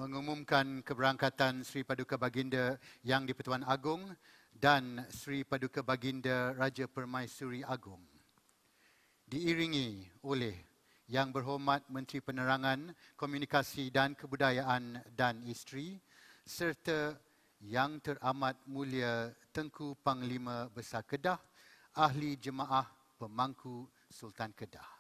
mengumumkan keberangkatan Sri Paduka Baginda Yang di-Pertuan Agong dan Sri Paduka Baginda Raja Permaisuri Agong. Diiringi oleh Yang Berhormat Menteri Penerangan, Komunikasi dan Kebudayaan dan Isteri serta Yang Teramat Mulia Tengku Panglima Besar Kedah, Ahli Jemaah Pemangku Sultan Kedah.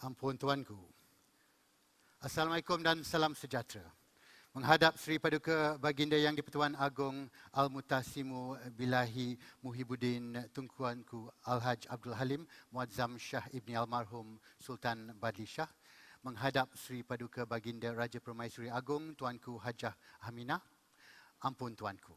Ampun Tuanku. Assalamualaikum dan salam sejahtera. Menghadap Sri Paduka Baginda Yang di-Pertuan Agong Al-Mutasimu Bilahi Muhibbuddin Tunkuanku Al-Haj Abdul Halim Muazzam Shah Ibni Almarhum Sultan Badli Shah. Menghadap Sri Paduka Baginda Raja Permaisuri Agong Tuanku Hajah Aminah. Ampun Tuanku.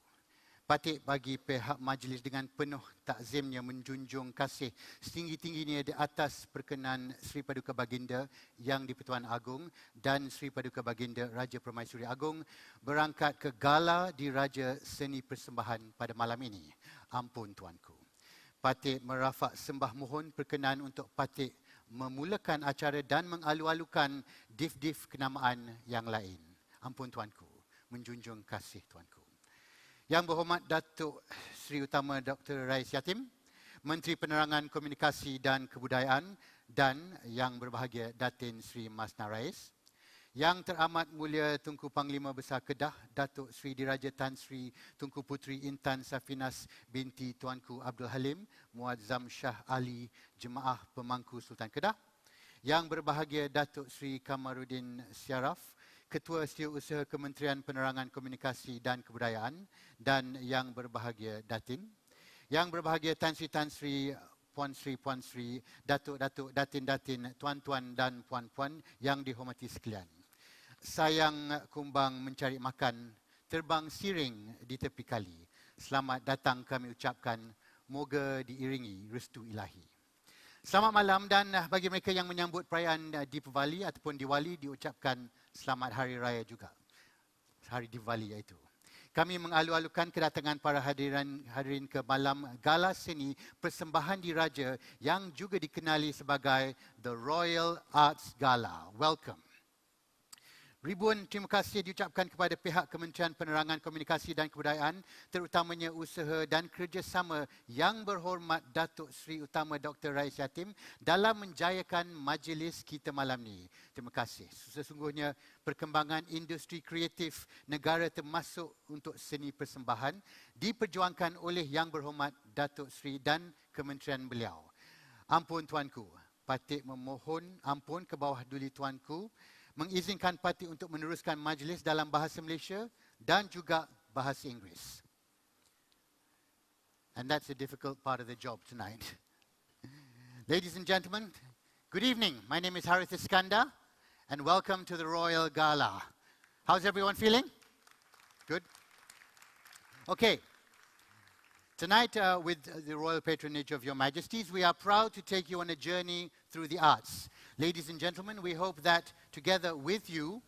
Patik bagi pihak majlis dengan penuh takzimnya menjunjung kasih setinggi-tingginya di atas perkenan Sri Paduka Baginda Yang di-Pertuan Agong dan Sri Paduka Baginda Raja Permaisuri Agong berangkat ke gala di Raja Seni Persembahan pada malam ini. Ampun Tuanku. Patik merafak sembah mohon perkenan untuk Patik memulakan acara dan mengalu-alukan dif-dif kenamaan yang lain. Ampun Tuanku. Menjunjung kasih Tuanku. Yang Berhormat Datuk Seri Utama Dr. Rais Yatim, Menteri Penerangan, Komunikasi dan Kebudayaan dan Yang Berbahagia Datin Sri Masna Rais, Yang Teramat Mulia Tunku Panglima Besar Kedah Datuk Seri Diraja Tan Sri Tunku Puteri Intan Safinas binti Tuanku Abdul Halim Muazzam Shah Ali Jemaah Pemangku Sultan Kedah, Yang Berbahagia Datuk Seri Kamaruddin Syaraf Ketua Setiausaha Kementerian Penerangan, Komunikasi dan Kebudayaan dan Yang Berbahagia Datin, Yang Berbahagia Tan Sri, Puan Sri, Datuk-datuk, Datin-datin, tuan-tuan dan puan-puan yang dihormati sekalian. Sayang kumbang mencari makan, terbang siring di tepi kali. Selamat datang kami ucapkan, moga diiringi restu ilahi. Selamat malam dan bagi mereka yang menyambut perayaan Deepavali ataupun Diwali diucapkan selamat Hari Raya juga. Hari Diwali iaitu. Kami mengalu-alukan kedatangan para hadirin ke malam gala seni persembahan diraja yang juga dikenali sebagai The Royal Arts Gala. Welcome. Ribuan terima kasih diucapkan kepada pihak Kementerian Penerangan Komunikasi dan Kebudayaan, terutamanya usaha dan kerjasama Yang Berhormat Datuk Seri Utama Dr. Rais Yatim dalam menjayakan majlis kita malam ni. Terima kasih. Sesungguhnya perkembangan industri kreatif negara termasuk untuk seni persembahan diperjuangkan oleh Yang Berhormat Datuk Seri dan kementerian beliau. Ampun tuanku, Patik memohon ampun ke bawah duli tuanku mengizinkan Patik untuk meneruskan majlis dalam bahasa Malaysia dan juga bahasa Inggeris. And that's a difficult part of the job tonight. Ladies and gentlemen, good evening. My name is Harith Iskandar and welcome to the Royal Gala. How's everyone feeling? Good? Okay. Tonight, with the royal patronage of Your Majesties, we are proud to take you on a journey through the arts. Ladies and gentlemen, we hope that together with you,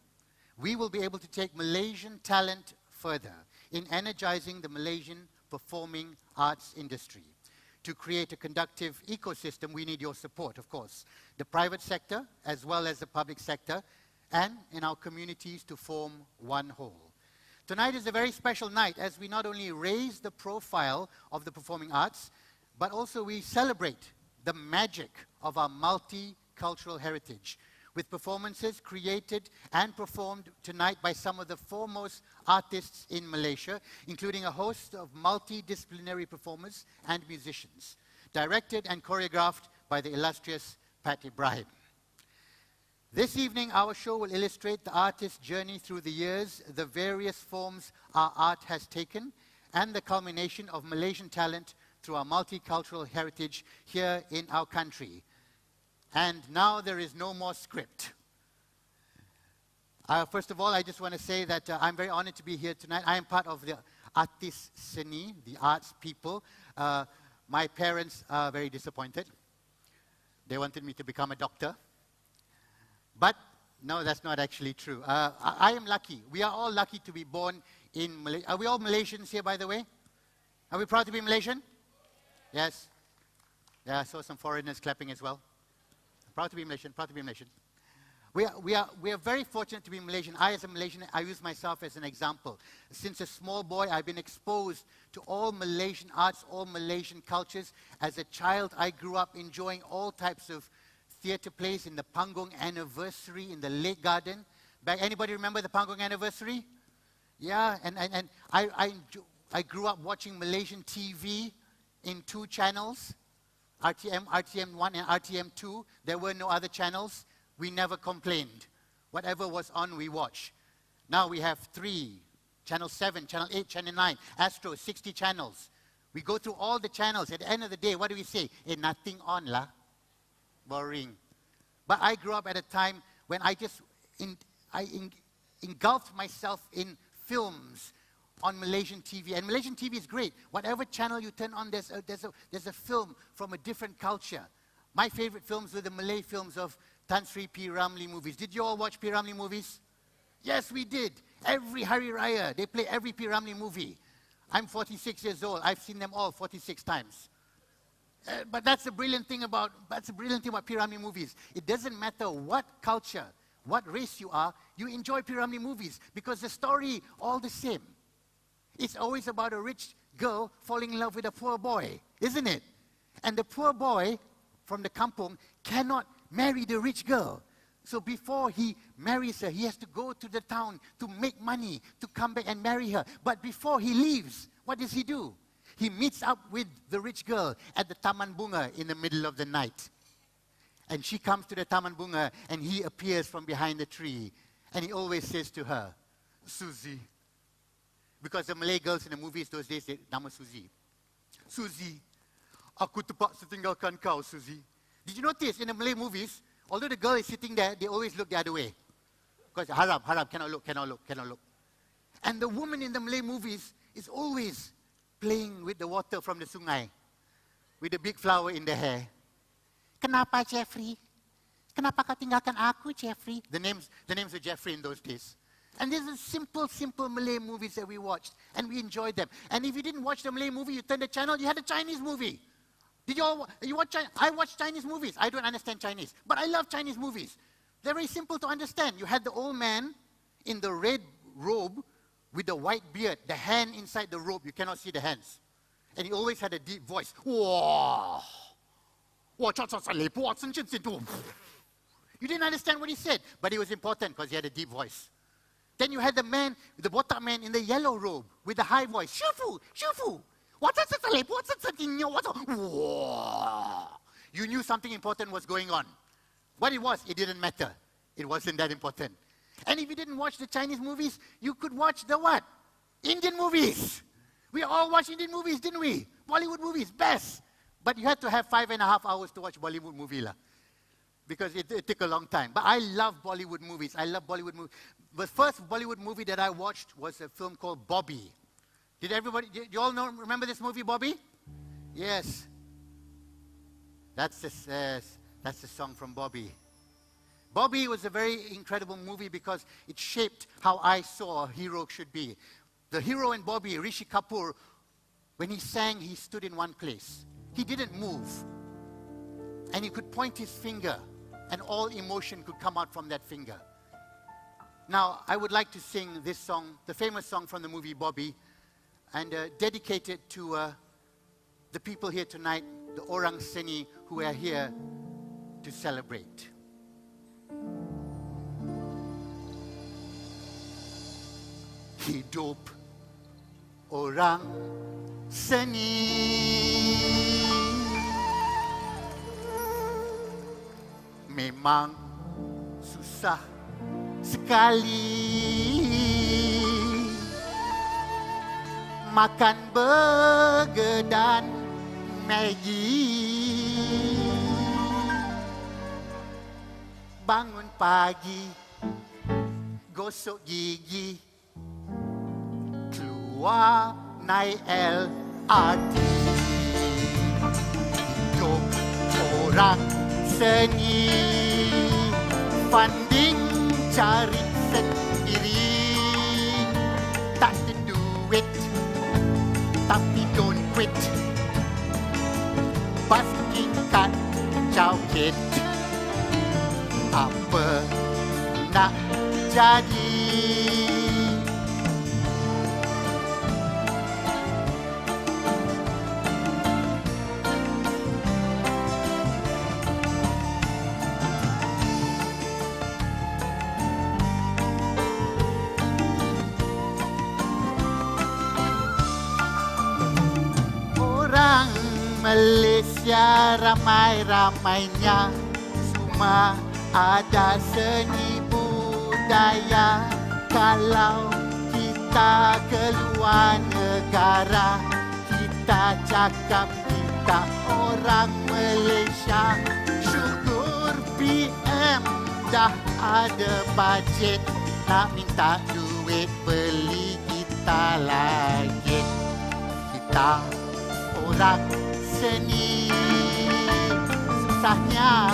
we will be able to take Malaysian talent further in energizing the Malaysian performing arts industry. To create a conducive ecosystem, we need your support, of course. The private sector, as well as the public sector, and in our communities to form one whole. Tonight is a very special night as we not only raise the profile of the performing arts, but also we celebrate the magic of our multicultural heritage with performances created and performed tonight by some of the foremost artists in Malaysia, including a host of multidisciplinary performers and musicians, directed and choreographed by the illustrious Pat Ibrahim. This evening, our show will illustrate the artist's journey through the years, the various forms our art has taken, and the culmination of Malaysian talent through our multicultural heritage here in our country. And now there is no more script. First of all, I just want to say that I'm very honored to be here tonight. I am part of the Artis Seni, the arts people. My parents are very disappointed. They wanted me to become a doctor. But no, that's not actually true. I am lucky. We are all lucky to be born in Malaysia. Are we all Malaysians here, by the way? Are we proud to be Malaysian? Yes. Yeah, I saw some foreigners clapping as well. Proud to be Malaysian, proud to be Malaysian. We are very fortunate to be Malaysian. I, as a Malaysian, I use myself as an example. Since a small boy, I've been exposed to all Malaysian arts, all Malaysian cultures. As a child, I grew up enjoying all types of theatre plays in the Panggung Anniversary in the Lake Garden. Anybody remember the Panggung Anniversary? Yeah, and I grew up watching Malaysian TV in 2 channels, RTM1 and RTM2. There were no other channels. We never complained. Whatever was on, we watched. Now we have 3, Channel 7, Channel 8, Channel 9, Astro, 60 channels. We go through all the channels. At the end of the day, what do we say? Nothing on lah. Boring. But I grew up at a time when I just engulfed myself in films on Malaysian TV. And Malaysian TV is great. Whatever channel you turn on, there's a film from a different culture. My favorite films were the Malay films of Tan Sri P. Ramlee movies. Did you all watch P. Ramlee movies? Yes, we did. Every Hari Raya, they play every P. Ramlee movie. I'm 46 years old. I've seen them all 46 times. But that's the brilliant thing about P. Ramlee movies. It doesn't matter what culture, what race you are, you enjoy P. Ramlee movies because the story all the same. It's always about a rich girl falling in love with a poor boy, isn't it? And the poor boy from the kampung cannot marry the rich girl. So before he marries her, he has to go to the town to make money, to come back and marry her. But before he leaves, what does he do? He meets up with the rich girl at the Taman Bunga in the middle of the night. And she comes to the Taman Bunga and he appears from behind the tree. And he always says to her, Suzy. Because the Malay girls in the movies those days, they nama Suzy. Suzy, aku terpaksa tinggalkan kau, Suzy. Did you notice in the Malay movies, although the girl is sitting there, they always look the other way. Because haram, cannot look. And the woman in the Malay movies is always playing with the water from the sungai, with a big flower in the hair. Kenapa, Jeffrey? Kenapa kau tinggalkan aku, Jeffrey? The names were Jeffrey in those days. And these are simple Malay movies that we watched, and we enjoyed them. And if you didn't watch the Malay movie, you turned the channel, you had a Chinese movie. You watch I watch Chinese movies. I don't understand Chinese, but I love Chinese movies. They're very simple to understand. You had the old man in the red robe with the white beard, the hand inside the robe, you cannot see the hands. And he always had a deep voice. Wow. You didn't understand what he said, but it was important because he had a deep voice. Then you had the man, the botak man in the yellow robe with the high voice. Shufu, Shufu. You knew something important was going on. What it was, it didn't matter. It wasn't that important. And if you didn't watch the Chinese movies, you could watch the what? Indian movies. We all watched Indian movies, didn't we? Bollywood movies, best. But you had to have 5.5 hours to watch Bollywood movie because it took a long time. But I love Bollywood movies. I love Bollywood movies. The first Bollywood movie that I watched was a film called Bobby. Did you all remember this movie, Bobby? Yes. That's the song from Bobby. Bobby was a very incredible movie because it shaped how I saw a hero should be. The hero in Bobby, Rishi Kapoor, when he sang, he stood in one place. He didn't move. And he could point his finger, and all emotion could come out from that finger. Now, I would like to sing this song, the famous song from the movie Bobby, and dedicate it to the people here tonight, the Orang Seni, who are here to celebrate. Hidup orang seni memang susah sekali. Makan burger dan Maggi, bangun pagi, gosok gigi, keluar naik LRT. Hidup orang seni, funding cari sendiri. Tak ada duit, tapi don't quit. Basking kat jauhit, apa nak jadi? Malaysia ramai-ramainya, semua ada seni budaya. Kalau kita keluar negara, kita cakap kita orang Malaysia. Syukur PM dah ada bajet, nak minta duit beli kita lagi. Kita orang seni, susahnya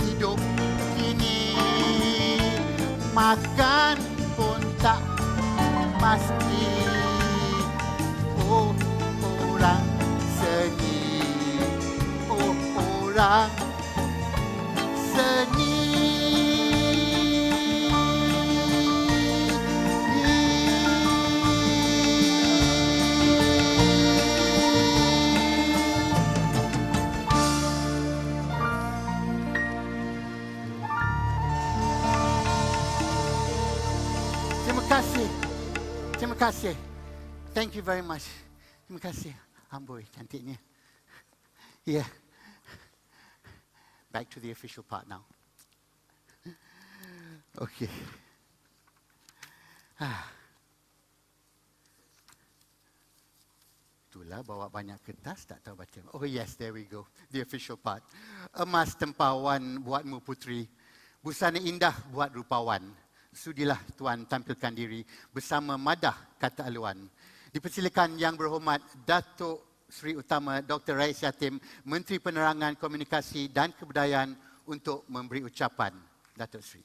hidup kini. Makan pun tak pasti. Oh, orang seni. Oh, orang seni. Terima kasih. Thank you very much. Terima kasih. Amboi, cantiknya. Yeah. Back to the official part now. Okay. Itulah bawa banyak kertas, tak tahu baca. Oh yes, there we go. The official part. Emas tempawan buatmu putri, busana indah buat rupawan. Sudilah Tuan tampilkan diri bersama madah kata aluan. Dipersilakan Yang Berhormat Datuk Seri Utama Dr. Rais Yatim, Menteri Penerangan, Komunikasi dan Kebudayaan untuk memberi ucapan. Datuk Seri.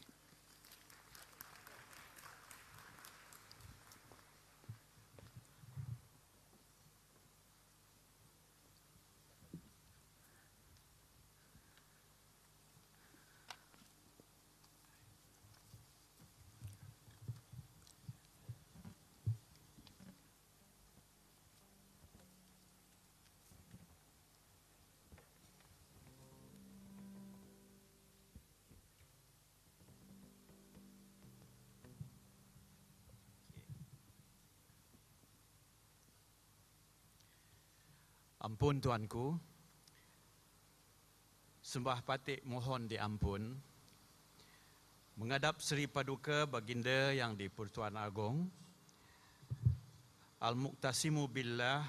Ampun Tuanku, sembah patik mohon diampun, menghadap Seri Paduka Baginda yang di-Pertuan Agong, Al-Muqtasimu Billah,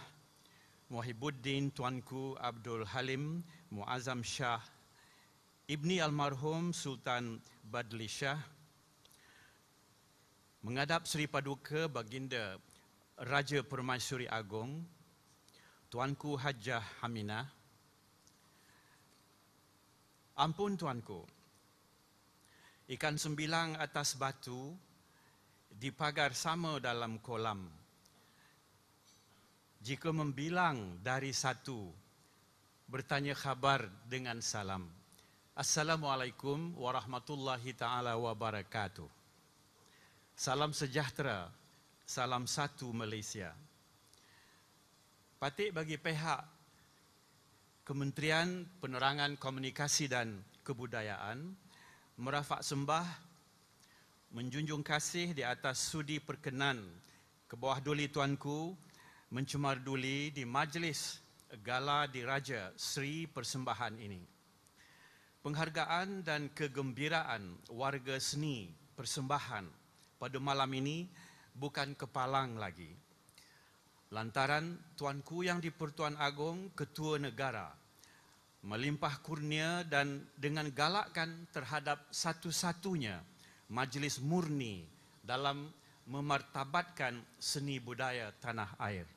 Muhibuddin Tuanku Abdul Halim Muazzam Shah, Ibni Almarhum Sultan Badli Shah, menghadap Seri Paduka Baginda Raja Permaisuri Agong, Tuanku Hajjah Haminah. Ampun Tuanku, ikan sembilang atas batu dipagar sama dalam kolam. Jika membilang dari satu, bertanya khabar dengan salam. Assalamualaikum warahmatullahi ta'ala wabarakatuh. Salam sejahtera, salam satu Malaysia. Patik bagi pihak Kementerian Penerangan Komunikasi dan Kebudayaan merafak sembah, menjunjung kasih di atas sudi perkenan ke bawah duli Tuanku mencemar duli di Majlis Gala Diraja Seri Persembahan ini. Penghargaan dan kegembiraan warga seni persembahan pada malam ini bukan kepalang lagi. Lantaran Tuanku yang di-Pertuan Agong, Ketua Negara, melimpah kurnia dan dengan galakkan terhadap satu-satunya majlis murni dalam memartabatkan seni budaya tanah air.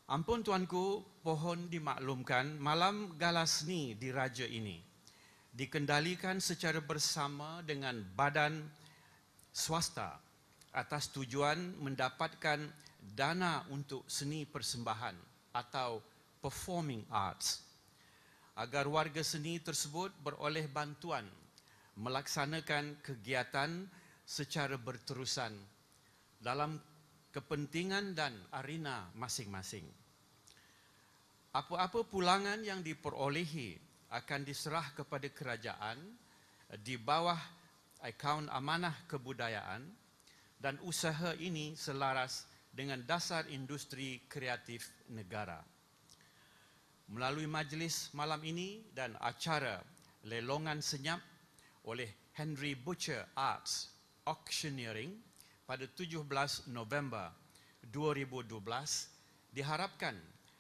Ampun Tuanku, pohon dimaklumkan malam gala seni di Raja ini dikendalikan secara bersama dengan badan swasta atas tujuan mendapatkan dana untuk seni persembahan atau performing arts agar warga seni tersebut beroleh bantuan melaksanakan kegiatan secara berterusan dalam kepentingan dan arena masing-masing. Apa-apa pulangan yang diperolehi akan diserah kepada kerajaan di bawah akaun amanah kebudayaan dan usaha ini selaras dengan dasar industri kreatif negara. Melalui majlis malam ini dan acara lelongan senyap oleh Henry Butcher Arts Auctioneering pada 17 November 2012, diharapkan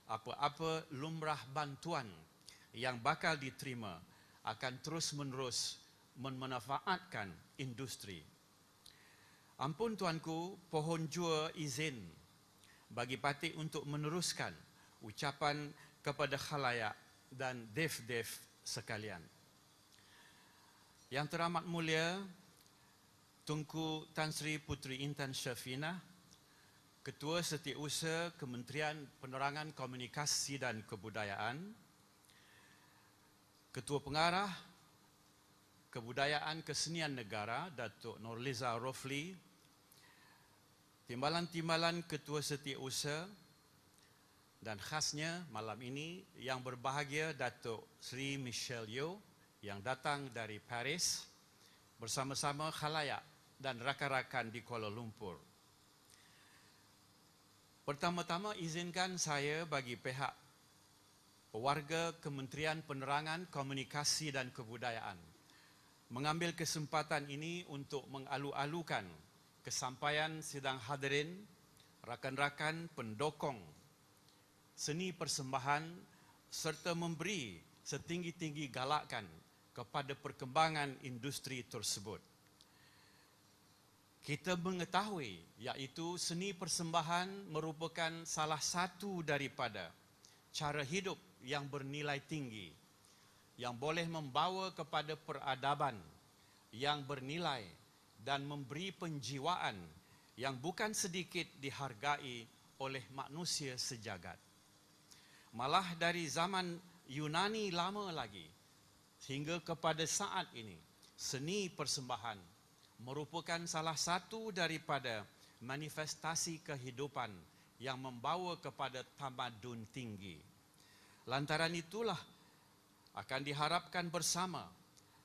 apa-apa lumrah bantuan yang bakal diterima akan terus-menerus memanfaatkan industri. Ampun Tuanku, pohon jua izin bagi patik untuk meneruskan ucapan kepada khalayak dan dev-dev sekalian. Yang teramat mulia, Tunku Tan Sri Puteri Intan Syafinah, Ketua Setiausaha Kementerian Penerangan Komunikasi dan Kebudayaan, Ketua Pengarah Kebudayaan Kesenian Negara Datuk Nurliza Rofli, timbalan-timbalan Ketua Setiausaha dan khasnya malam ini yang berbahagia Datuk Sri Michelle Yeoh yang datang dari Paris bersama-sama khalayak dan rakan-rakan di Kuala Lumpur. Pertama-tama izinkan saya bagi pihak warga Kementerian Penerangan Komunikasi dan Kebudayaan mengambil kesempatan ini untuk mengalu-alukan kesampaian sidang hadirin, rakan-rakan pendokong seni persembahan serta memberi setinggi-tinggi galakan kepada perkembangan industri tersebut. Kita mengetahui iaitu seni persembahan merupakan salah satu daripada cara hidup yang bernilai tinggi, yang boleh membawa kepada peradaban yang bernilai dan memberi penjiwaan yang bukan sedikit dihargai oleh manusia sejagat. Malah dari zaman Yunani lama lagi hingga kepada saat ini, seni persembahan merupakan salah satu daripada manifestasi kehidupan yang membawa kepada tamadun tinggi. Lantaran itulah akan diharapkan bersama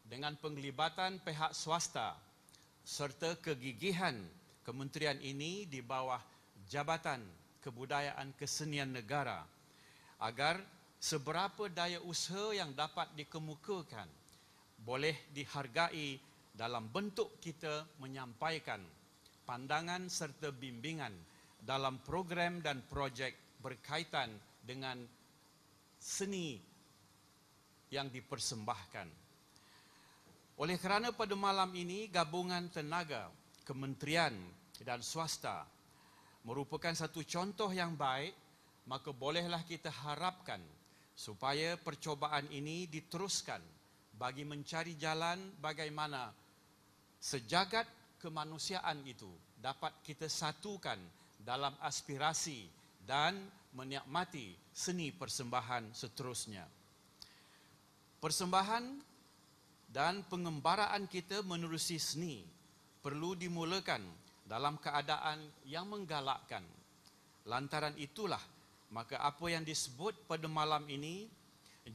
dengan penglibatan pihak swasta serta kegigihan kementerian ini di bawah Jabatan kebudayaan kesenian negara agar seberapa daya usaha yang dapat dikemukakan boleh dihargai dalam bentuk kita menyampaikan pandangan serta bimbingan dalam program dan projek berkaitan dengan seni yang dipersembahkan. Oleh kerana pada malam ini gabungan tenaga, kementerian dan swasta merupakan satu contoh yang baik, maka bolehlah kita harapkan supaya percobaan ini diteruskan bagi mencari jalan bagaimana sejagat kemanusiaan itu dapat kita satukan dalam aspirasi dan menikmati seni persembahan seterusnya. Persembahan dan pengembaraan kita menerusi seni perlu dimulakan dalam keadaan yang menggalakkan. Lantaran itulah, maka apa yang disebut pada malam ini,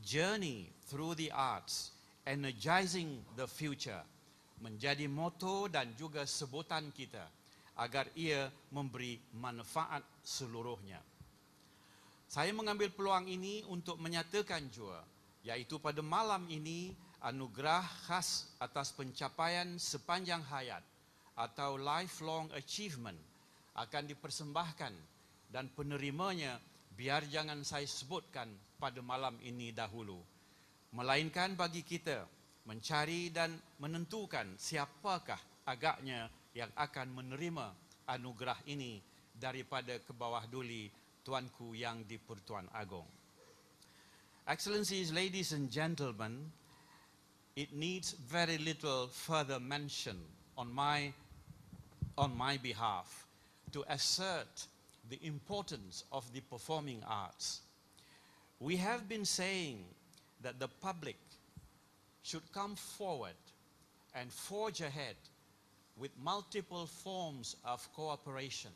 Journey Through the Arts, Energizing the Future, menjadi moto dan juga sebutan kita agar ia memberi manfaat seluruhnya. Saya mengambil peluang ini untuk menyatakan jua, iaitu pada malam ini, anugerah khas atas pencapaian sepanjang hayat atau lifelong achievement akan dipersembahkan dan penerimanya biar jangan saya sebutkan pada malam ini dahulu. Melainkan bagi kita mencari dan menentukan siapakah agaknya yang akan menerima anugerah ini daripada ke bawah duli Tuanku yang di-Pertuan Agong. Excellencies, ladies and gentlemen, it needs very little further mention on my behalf to assert the importance of the performing arts. We have been saying that the public should come forward and forge ahead with multiple forms of cooperation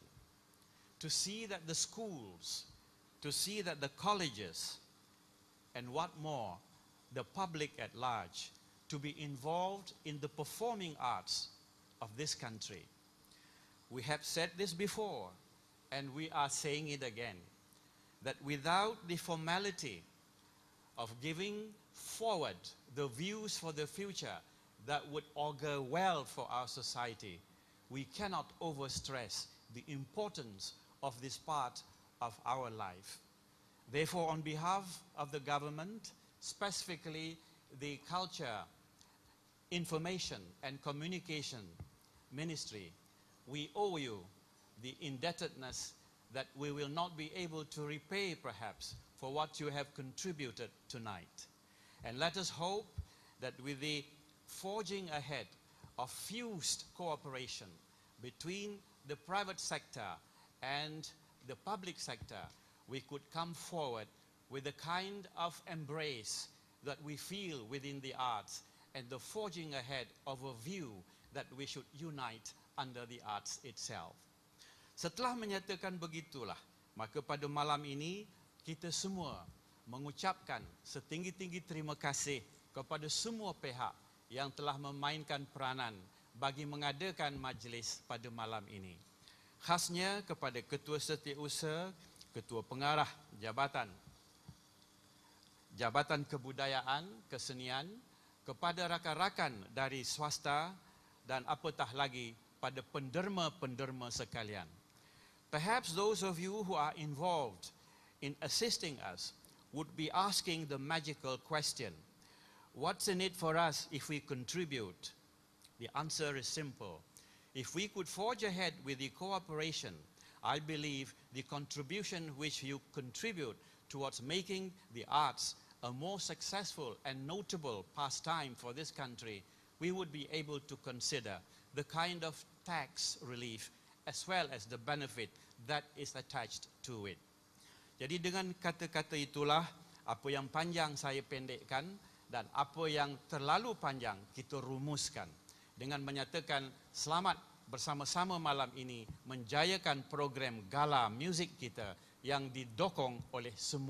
to see that the schools, to see that the colleges, and what more, the public at large, to be involved in the performing arts of this country. We have said this before, and we are saying it again, that without the formality of giving forward the views for the future that would augur well for our society, we cannot overstress the importance of this part of our life. Therefore, on behalf of the government, specifically the Culture, Information and Communication Ministry, we owe you the indebtedness that we will not be able to repay perhaps for what you have contributed tonight. And let us hope that with the forging ahead of fused cooperation between the private sector and the public sector, we could come forward with the kind of embrace that we feel within the arts and the forging ahead of a view that we should unite under the arts itself. Setelah menyatakan begitulah, maka pada malam ini kita semua mengucapkan setinggi-tinggi terima kasih kepada semua pihak yang telah memainkan peranan bagi mengadakan majlis pada malam ini. Khasnya kepada Ketua Setiausaha, Ketua Pengarah Jabatan Kebudayaan, Kesenian, kepada rakan-rakan dari swasta dan apatah lagi pada penderma-penderma sekalian. Perhaps those of you who are involved in assisting us would be asking the magical question, what's in it for us if we contribute? The answer is simple. If we could forge ahead with the cooperation, I believe the contribution which you contribute towards making the arts a more successful and notable pastime for this country, we would be able to consider the kind of tax relief as well as the benefit that is attached to it. Jadi dengan kata-kata itulah apa yang panjang saya pendekkan dan apa yang terlalu panjang kita rumuskan dengan menyatakan selamat bersama-sama malam ini menjayakan program gala muzik kita yang didokong oleh semua